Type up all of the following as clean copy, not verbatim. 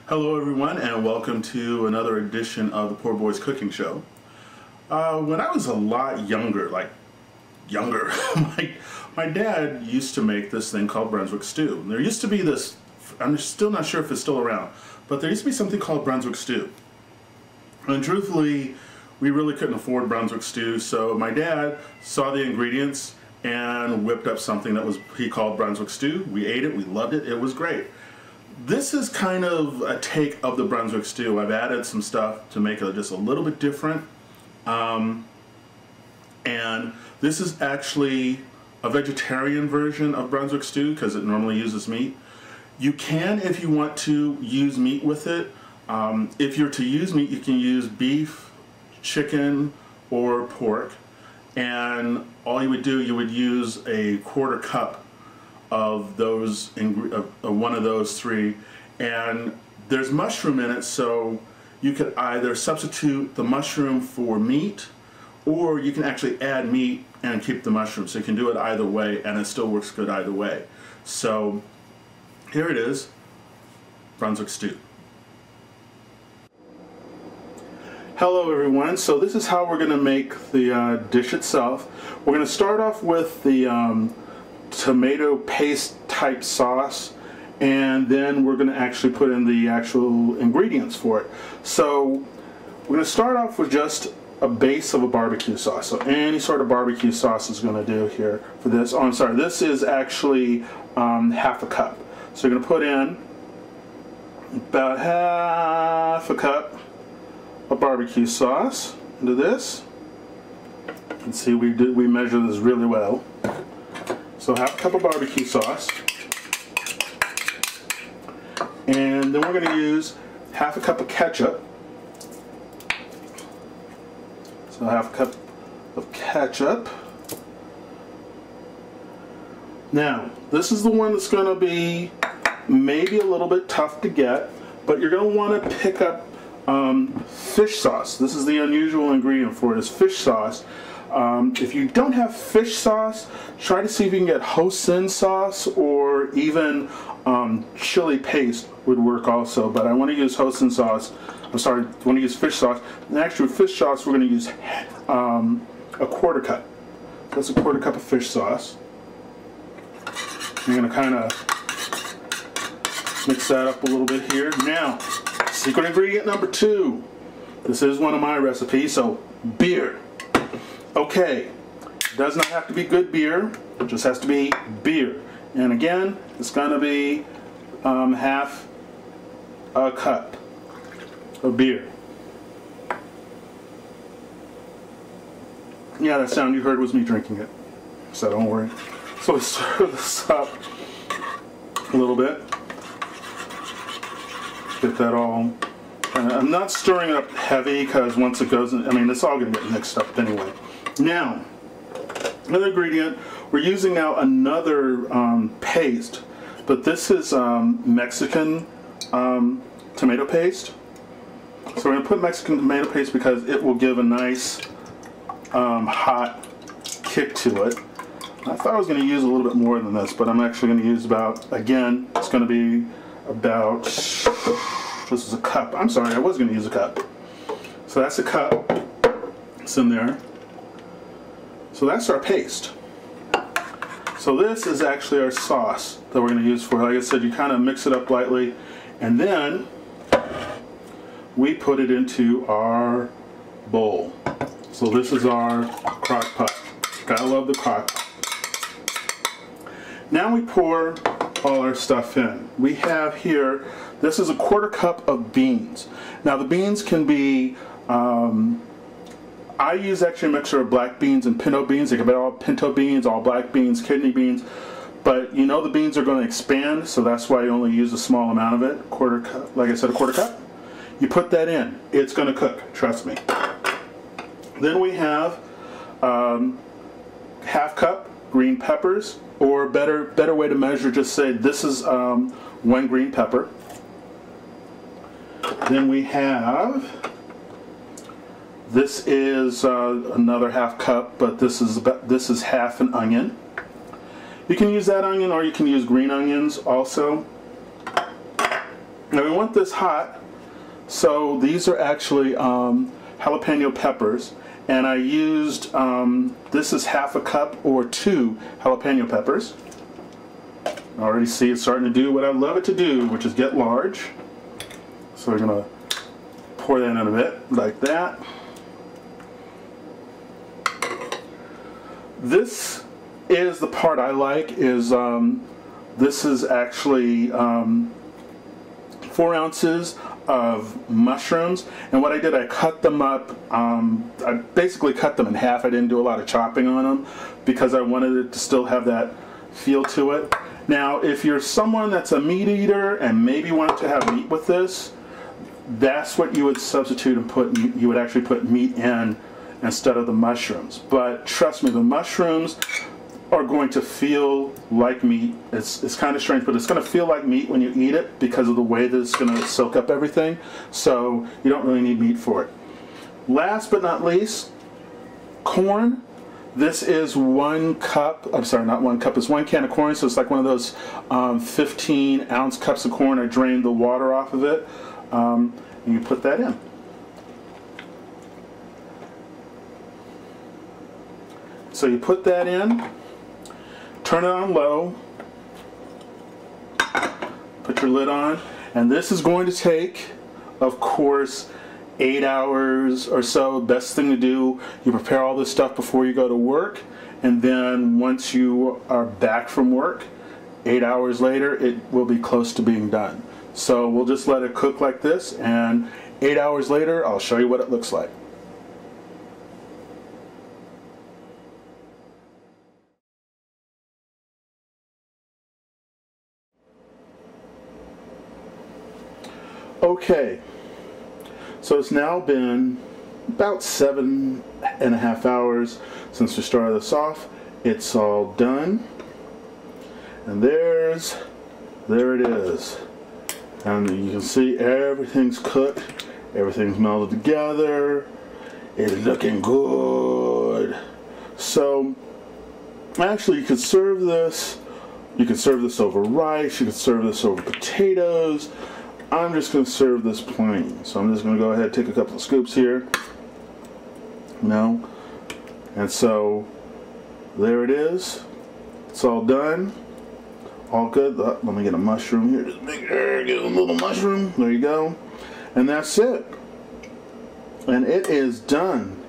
Hello everyone, and welcome to another edition of the Poor Boys Cooking Show. When I was a lot younger, my dad used to make this thing called Brunswick stew. And there used to be this, I'm still not sure if it's still around, but there used to be something called Brunswick stew. And truthfully, we really couldn't afford Brunswick stew, so my dad saw the ingredients and whipped up something that he called Brunswick stew. We ate it, we loved it, it was great. This is kind of a take of the Brunswick stew. I've added some stuff to make it just a little bit different. And this is actually a vegetarian version of Brunswick stew because it normally uses meat. You can, if you want to, use meat with it. If you're to use meat, you can use beef, chicken, or pork. And all you would do, you would use a 1/4 cup of those, one of those three, and there's mushroom in it, so you could either substitute the mushroom for meat, or you can actually add meat and keep the mushroom. So you can do it either way, and it still works good either way. So here it is, Brunswick stew. Hello everyone, so this is how we're going to make the dish itself. We're going to start off with the tomato paste type sauce, and then we're going to actually put in the actual ingredients for it. So we're going to start off with just a base of a barbecue sauce. So any sort of barbecue sauce is going to do here for this. Oh, I'm sorry, this is actually half a cup. So you're going to put in about half a cup of barbecue sauce into this. You can see we measure this really well. So half a cup of barbecue sauce, and then we're going to use half a cup of ketchup. So half a cup of ketchup. Now, this is the one that's going to be maybe a little bit tough to get, but you're going to want to pick up fish sauce. This is the unusual ingredient for it, is fish sauce. If you don't have fish sauce, try to see if you can get hoisin sauce, or even chili paste would work also. But I want to use hoisin sauce. I'm sorry, I want to use fish sauce. And actually, with fish sauce, we're going to use a 1/4 cup. That's a 1/4 cup of fish sauce. I'm going to kind of mix that up a little bit here. Now, secret ingredient number 2. This is one of my recipes, so beer. Okay, it does not have to be good beer, it just has to be beer. And again, it's going to be half a cup of beer. Yeah, that sound you heard was me drinking it, so don't worry. So we stir this up a little bit. Get that all. I'm not stirring it up heavy because once it goes in, I mean, it's all going to get mixed up anyway. Now, another ingredient, we're using now another paste, but this is Mexican tomato paste. So we're going to put Mexican tomato paste because it will give a nice hot kick to it. I thought I was going to use a little bit more than this, but I'm actually going to use about, again, it's going to be about, this is a cup. I'm sorry, I was going to use a cup. So that's a cup. It's in there. So that's our paste. So this is actually our sauce that we're going to use for it. Like I said, you kind of mix it up lightly, and then we put it into our bowl. So this is our crock pot. Gotta love the crock pot. Now we pour all our stuff in. We have here, this is a 1/4 cup of beans. Now the beans can be, I use actually a mixture of black beans and pinto beans. They can be all pinto beans, all black beans, kidney beans. But you know the beans are going to expand, so that's why you only use a small amount of it. 1/4 cup, like I said, a 1/4 cup. You put that in. It's going to cook, trust me. Then we have half cup green peppers, or better way to measure, just say this is 1 green pepper. Then we have, this is another half cup, but this is half an onion. You can use that onion, or you can use green onions also. Now we want this hot, so these are actually jalapeno peppers, and I used, this is half a cup or 2 jalapeno peppers. I already see it starting to do what I love it to do, which is get large. So we're going to pour that in a bit, like that. This is the part I like, is this is actually 4 ounces of mushrooms, and what I did, I cut them up, I basically cut them in half. I didn't do a lot of chopping on them because I wanted it to still have that feel to it. Now if you're someone that's a meat eater and maybe wanted to have meat with this, that's what you would substitute and put, you would actually put meat in instead of the mushrooms. But trust me, the mushrooms are going to feel like meat. It's kind of strange, but it's going to feel like meat when you eat it because of the way that it's going to soak up everything. So you don't really need meat for it. Last but not least, corn. This is 1 cup, I'm sorry, not 1 cup, it's 1 can of corn, so it's like one of those 15-ounce cups of corn. I drained the water off of it, and you put that in. So you put that in, turn it on low, put your lid on, and this is going to take, of course, 8 hours or so. Best thing to do, you prepare all this stuff before you go to work, and then once you are back from work, 8 hours later, it will be close to being done. So we'll just let it cook like this, and 8 hours later, I'll show you what it looks like. Okay, so it's now been about 7.5 hours since we started this off. It's all done, and there it is. And you can see everything's cooked, everything's melded together. It's looking good. So actually, you could serve this. You could serve this over rice. You could serve this over potatoes. I'm just going to serve this plain. So I'm just going to go ahead and take a couple of scoops here. And so there it is. It's all done. All good. Let me get a mushroom here. Just make sure, get a little mushroom. There you go. And that's it. And it is done.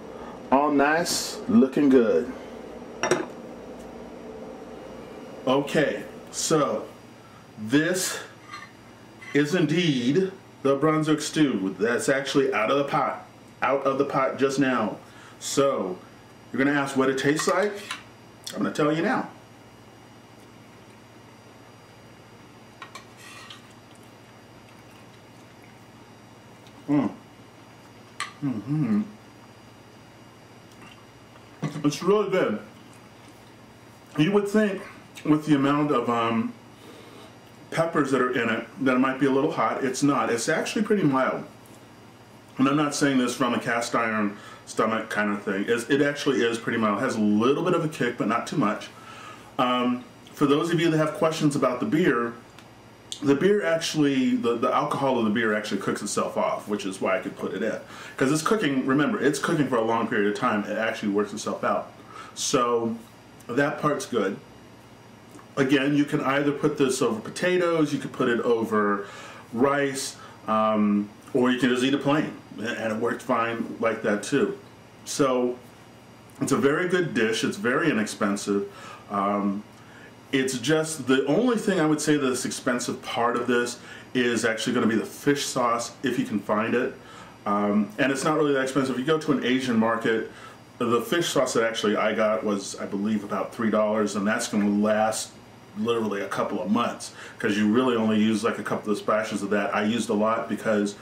All nice, looking good. Okay, so this is indeed the Brunswick stew. That's actually out of the pot just now. So you're gonna ask what it tastes like. I'm gonna tell you now. It's really good. You would think with the amount of peppers that are in it that it might be a little hot. It's not. It's actually pretty mild. And I'm not saying this from a cast iron stomach kind of thing. It actually is pretty mild. It has a little bit of a kick, but not too much. For those of you that have questions about the beer actually, the alcohol of the beer actually cooks itself off, which is why I could put it in. Because it's cooking, remember, it's cooking for a long period of time. It actually works itself out. So that part's good. Again, you can either put this over potatoes, you could put it over rice, or you can just eat it plain, and it worked fine like that too. So it's a very good dish. It's very inexpensive. It's just the only thing I would say that's expensive part of this is actually going to be the fish sauce, if you can find it. And it's not really that expensive. If you go to an Asian market, the fish sauce that actually I got was, I believe, about $3, and that's going to last literally a couple of months because you really only use like a couple of splashes of that. I used a lot because,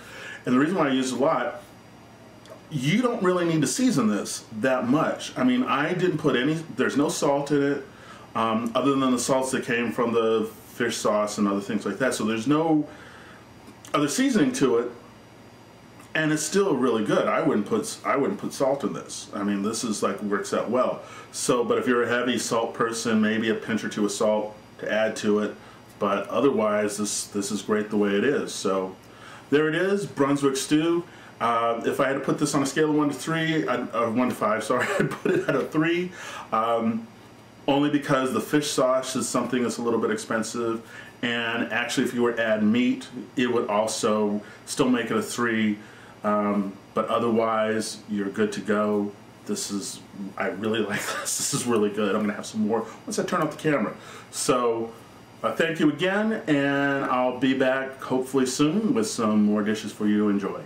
and the reason why I used a lot, you don't really need to season this that much. I mean, I didn't put any, there's no salt in it other than the salts that came from the fish sauce and other things like that. So there's no other seasoning to it, and it's still really good. I wouldn't put salt in this. I mean, this is like works out well. So, but if you're a heavy salt person, maybe a pinch or two of salt to add to it. But otherwise, this is great the way it is. So there it is, Brunswick stew. If I had to put this on a scale of 1 to 3, 1 to 5, sorry, I'd put it at a 3. Only because the fish sauce is something that's a little bit expensive, and actually if you were to add meat, it would also still make it a 3. But otherwise, you're good to go. I really like this. This is really good. I'm gonna have some more once I turn off the camera. So thank you again, and I'll be back hopefully soon with some more dishes for you to enjoy.